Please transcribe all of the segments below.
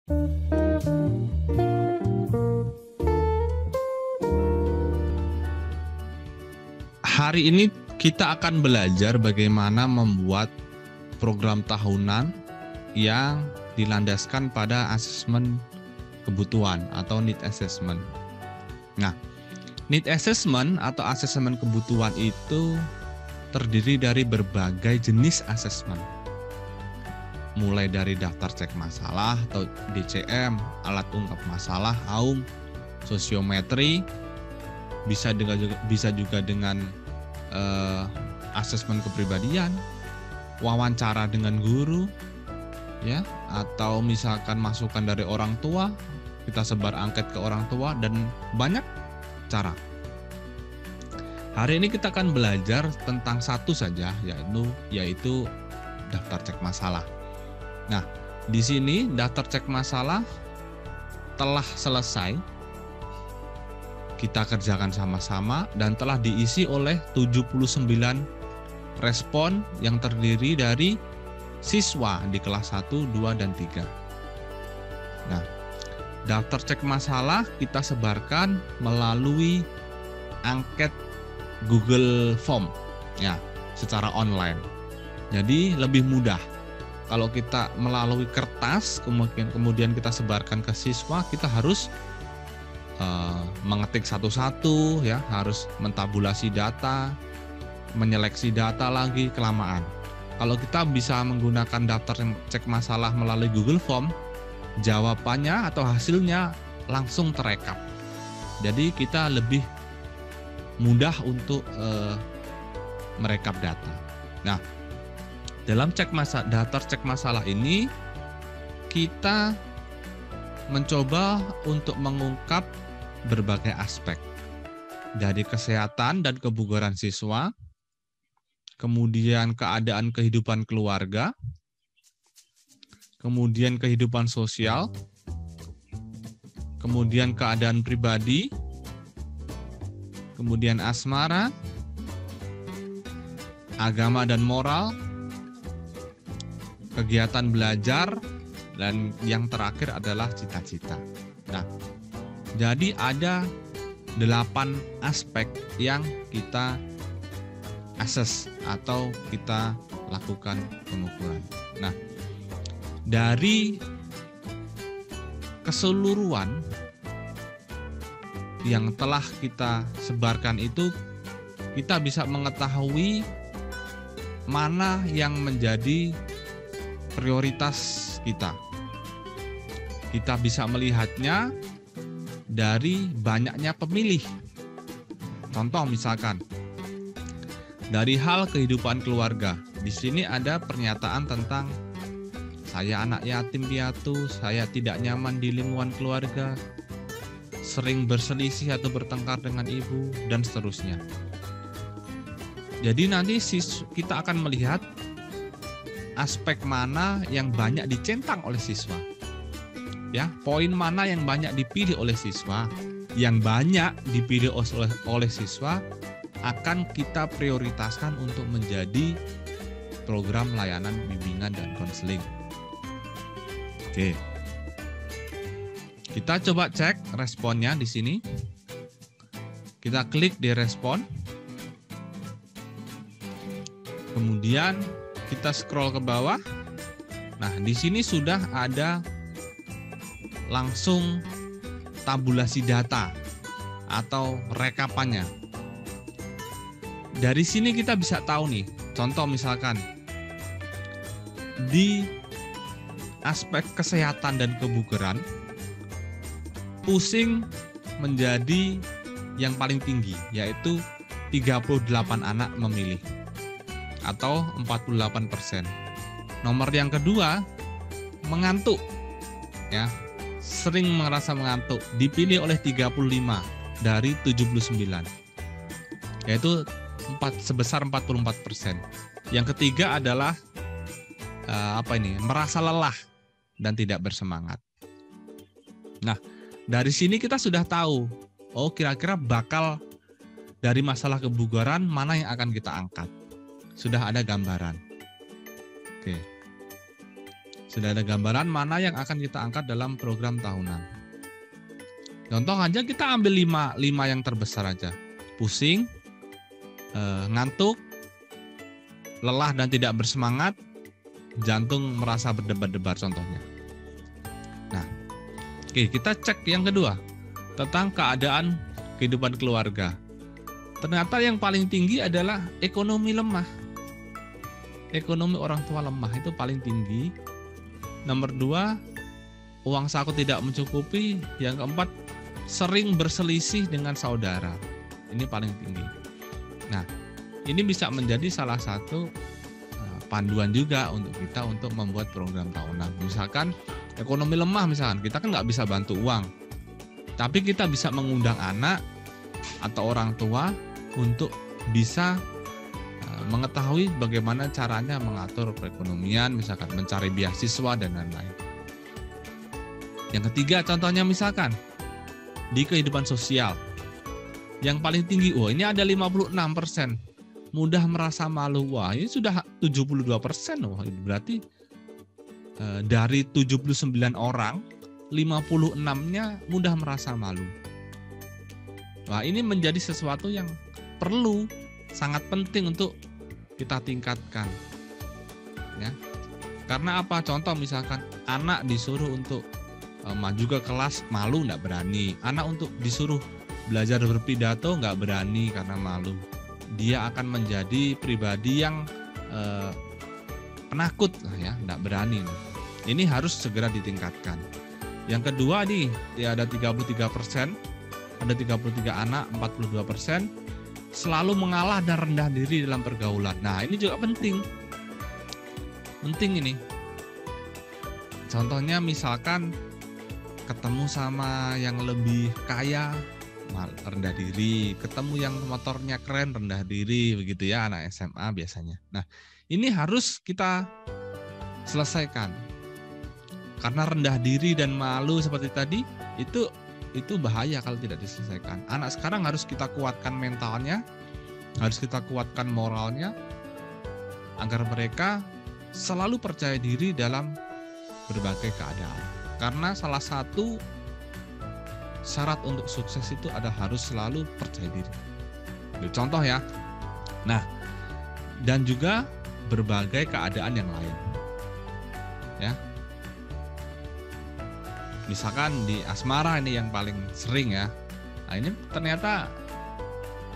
Hari ini kita akan belajar bagaimana membuat program tahunan yang dilandaskan pada asesmen kebutuhan atau need assessment. Nah, need assessment atau asesmen kebutuhan itu terdiri dari berbagai jenis asesmen. Mulai dari daftar cek masalah atau DCM, alat ungkap masalah, AUM, sosiometri, bisa juga dengan asesmen kepribadian, wawancara dengan guru, ya, atau misalkan masukan dari orang tua, kita sebar angket ke orang tua, dan banyak cara. Hari ini kita akan belajar tentang satu saja, yaitu daftar cek masalah. Nah, di sini daftar cek masalah telah selesai kita kerjakan sama-sama dan telah diisi oleh 79 respon yang terdiri dari siswa di kelas 1, 2, dan 3. Nah, daftar cek masalah kita sebarkan melalui angket Google Form, ya, secara online. Jadi lebih mudah. Kalau kita melalui kertas, kemudian kita sebarkan ke siswa, kita harus mengetik satu-satu, ya, harus mentabulasi data, menyeleksi data lagi, kelamaan. Kalau kita bisa menggunakan daftar cek masalah melalui Google Form, jawabannya atau hasilnya langsung terekap. Jadi kita lebih mudah untuk merekap data. Nah, dalam daftar cek masalah ini kita mencoba untuk mengungkap berbagai aspek dari kesehatan dan kebugaran siswa, kemudian keadaan kehidupan keluarga, kemudian kehidupan sosial, kemudian keadaan pribadi, kemudian asmara, agama dan moral, kegiatan belajar, dan yang terakhir adalah cita-cita. Nah, jadi ada 8 aspek yang kita assess atau kita lakukan pengukuran. Nah, dari keseluruhan yang telah kita sebarkan itu, kita bisa mengetahui mana yang menjadi prioritas kita. Kita bisa melihatnya dari banyaknya pemilih. Contoh misalkan, dari hal kehidupan keluarga. Di sini ada pernyataan tentang saya anak yatim piatu, saya tidak nyaman di lingkungan keluarga, sering berselisih atau bertengkar dengan ibu, dan seterusnya. Jadi nanti kita akan melihat aspek mana yang banyak dicentang oleh siswa. Ya, poin mana yang banyak dipilih oleh siswa, yang banyak dipilih oleh siswa akan kita prioritaskan untuk menjadi program layanan bimbingan dan konseling. Oke. Kita coba cek responnya di sini. Kita klik di respon. Kemudian kita scroll ke bawah. Nah, di sini sudah ada langsung tabulasi data atau rekapannya. Dari sini kita bisa tahu nih, contoh misalkan di aspek kesehatan dan kebugaran, pusing menjadi yang paling tinggi, yaitu 38 anak memilih atau 48%. Nomor yang kedua, mengantuk, ya, sering merasa mengantuk, dipilih oleh 35 dari 79, yaitu sebesar 44%. Yang ketiga adalah merasa lelah dan tidak bersemangat. Nah, dari sini kita sudah tahu, oh kira-kira bakal dari masalah kebugaran mana yang akan kita angkat. Sudah ada gambaran. Oke. Sudah ada gambaran mana yang akan kita angkat dalam program tahunan. Contoh aja kita ambil 5 yang terbesar aja. Pusing, ngantuk, lelah dan tidak bersemangat, jantung merasa berdebar-debar contohnya. Nah, oke, kita cek yang kedua tentang keadaan kehidupan keluarga. Ternyata yang paling tinggi adalah ekonomi lemah. Ekonomi orang tua lemah itu paling tinggi. Nomor 2, uang saku tidak mencukupi. Yang keempat, sering berselisih dengan saudara. Ini paling tinggi. Nah, ini bisa menjadi salah satu panduan juga untuk kita untuk membuat program tahunan. Misalkan ekonomi lemah, misalkan kita kan nggak bisa bantu uang, tapi kita bisa mengundang anak atau orang tua untuk bisa mengetahui bagaimana caranya mengatur perekonomian, misalkan mencari beasiswa dan lain-lain. Yang ketiga, contohnya misalkan di kehidupan sosial. Yang paling tinggi, ini ada 56%. Mudah merasa malu. Wah, ini sudah 72%. Wah, berarti dari 79 orang, 56-nya mudah merasa malu. Wah, ini menjadi sesuatu yang perlu, sangat penting untuk kita tingkatkan. Ya. Karena apa? Contoh misalkan anak disuruh untuk maju ke kelas, malu, nggak berani. Anak untuk disuruh belajar berpidato, nggak berani karena malu. Dia akan menjadi pribadi yang penakut lah ya, nggak berani. Ini harus segera ditingkatkan. Yang kedua nih, ada 33%, ada 33 anak, 42% selalu mengalah dan rendah diri dalam pergaulan. Nah, ini juga penting. Penting ini. Contohnya misalkan ketemu sama yang lebih kaya, rendah diri, ketemu yang motornya keren, rendah diri, begitu ya, anak SMA biasanya. Nah, ini harus kita selesaikan. Karena rendah diri dan malu seperti tadi, itu bahaya kalau tidak diselesaikan. Anak sekarang harus kita kuatkan mentalnya, harus kita kuatkan moralnya, agar mereka selalu percaya diri dalam berbagai keadaan. Karena salah satu syarat untuk sukses itu harus selalu percaya diri. Contoh ya. Nah, dan juga berbagai keadaan yang lain. Ya. Misalkan di asmara ini yang paling sering ya. Nah, ini ternyata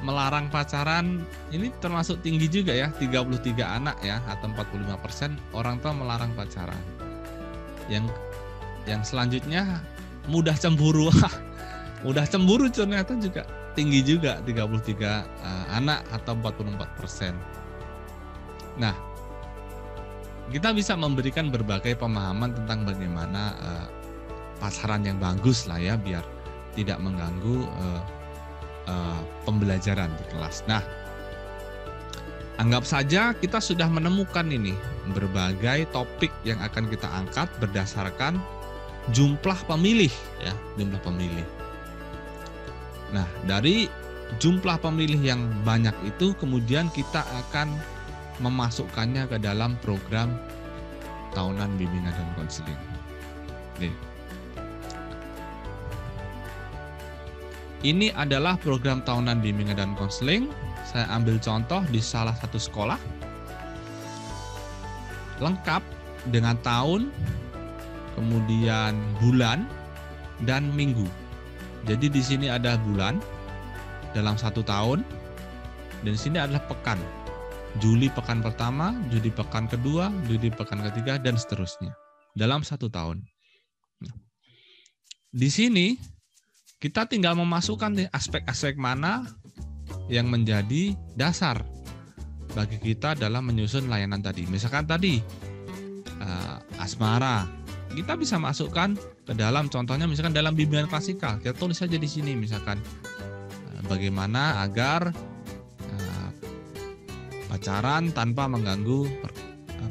melarang pacaran ini termasuk tinggi juga ya. 33 anak ya, atau 45% orang tua melarang pacaran. Yang selanjutnya mudah cemburu. Mudah cemburu ternyata juga tinggi juga, 33 anak atau 44%. Nah, kita bisa memberikan berbagai pemahaman tentang bagaimana pasaran yang bagus lah ya, biar tidak mengganggu pembelajaran di kelas. Nah, anggap saja kita sudah menemukan ini berbagai topik yang akan kita angkat berdasarkan jumlah pemilih ya, jumlah pemilih. Nah, dari jumlah pemilih yang banyak itu kemudian kita akan memasukkannya ke dalam program tahunan bimbingan dan konseling. Oke. Ini adalah program tahunan bimbingan dan konseling. Saya ambil contoh di salah satu sekolah. Lengkap dengan tahun, kemudian bulan, dan minggu. Jadi di sini ada bulan dalam 1 tahun, dan di sini adalah pekan. Juli pekan pertama, Juli pekan kedua, Juli pekan ketiga, dan seterusnya. Dalam 1 tahun. Di sini kita tinggal memasukkan aspek-aspek mana yang menjadi dasar bagi kita dalam menyusun layanan tadi. Misalkan tadi asmara, kita bisa masukkan ke dalam, contohnya misalkan dalam bimbingan klasikal. Kita tulis saja di sini misalkan bagaimana agar pacaran tanpa mengganggu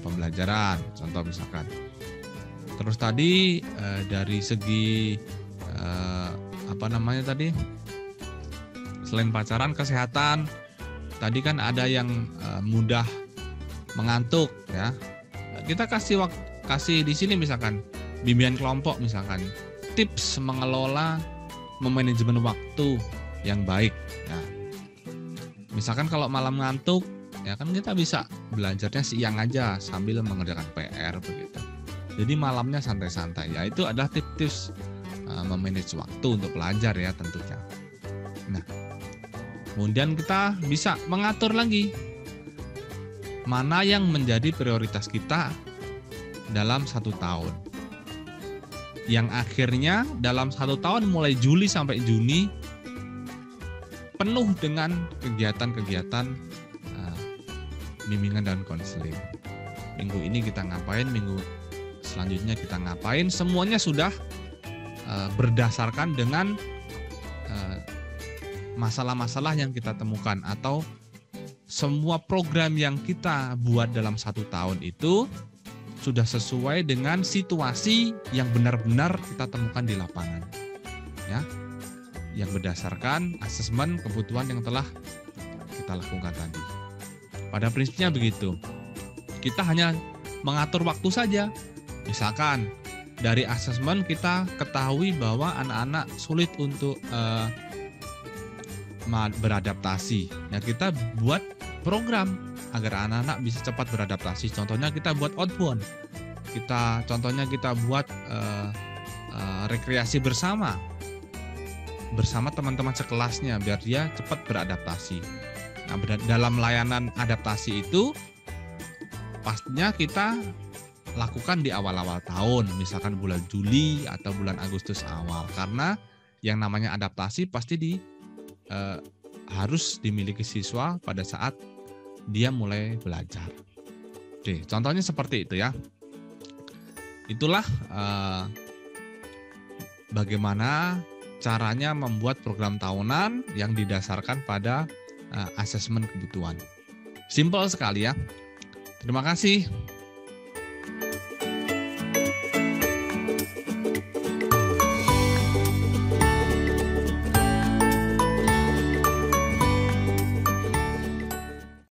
pembelajaran, contoh misalkan. Terus tadi dari segi selain pacaran, kesehatan, tadi kan ada yang mudah mengantuk ya. Kita kasih kasih di sini misalkan bimbingan kelompok, misalkan tips mengelola memanajemen waktu yang baik. Nah, misalkan kalau malam ngantuk, ya kan kita bisa belajarnya siang aja sambil mengerjakan PR begitu. Jadi malamnya santai-santai. Ya itu adalah tips-tips memanage waktu untuk belajar ya tentunya. Nah, kemudian kita bisa mengatur lagi mana yang menjadi prioritas kita dalam 1 tahun. Yang akhirnya dalam 1 tahun mulai Juli sampai Juni penuh dengan kegiatan-kegiatan bimbingan dan konseling. Minggu ini kita ngapain, minggu selanjutnya kita ngapain, semuanya sudah berdasarkan dengan masalah-masalah yang kita temukan, atau semua program yang kita buat dalam 1 tahun itu sudah sesuai dengan situasi yang benar-benar kita temukan di lapangan, ya, yang berdasarkan asesmen kebutuhan yang telah kita lakukan tadi. Pada prinsipnya begitu. Kita hanya mengatur waktu saja. Misalkan dari asesmen kita ketahui bahwa anak-anak sulit untuk beradaptasi. Ya, kita buat program agar anak-anak bisa cepat beradaptasi. Contohnya kita buat outbound. Contohnya kita buat rekreasi bersama teman-teman sekelasnya biar dia cepat beradaptasi. Nah, dalam layanan adaptasi itu pastinya kita lakukan di awal-awal tahun, misalkan bulan Juli atau bulan Agustus awal, karena yang namanya adaptasi pasti harus dimiliki siswa pada saat dia mulai belajar. Oke, contohnya seperti itu ya. Itulah bagaimana caranya membuat program tahunan yang didasarkan pada asesmen kebutuhan. Simpel sekali ya. Terima kasih.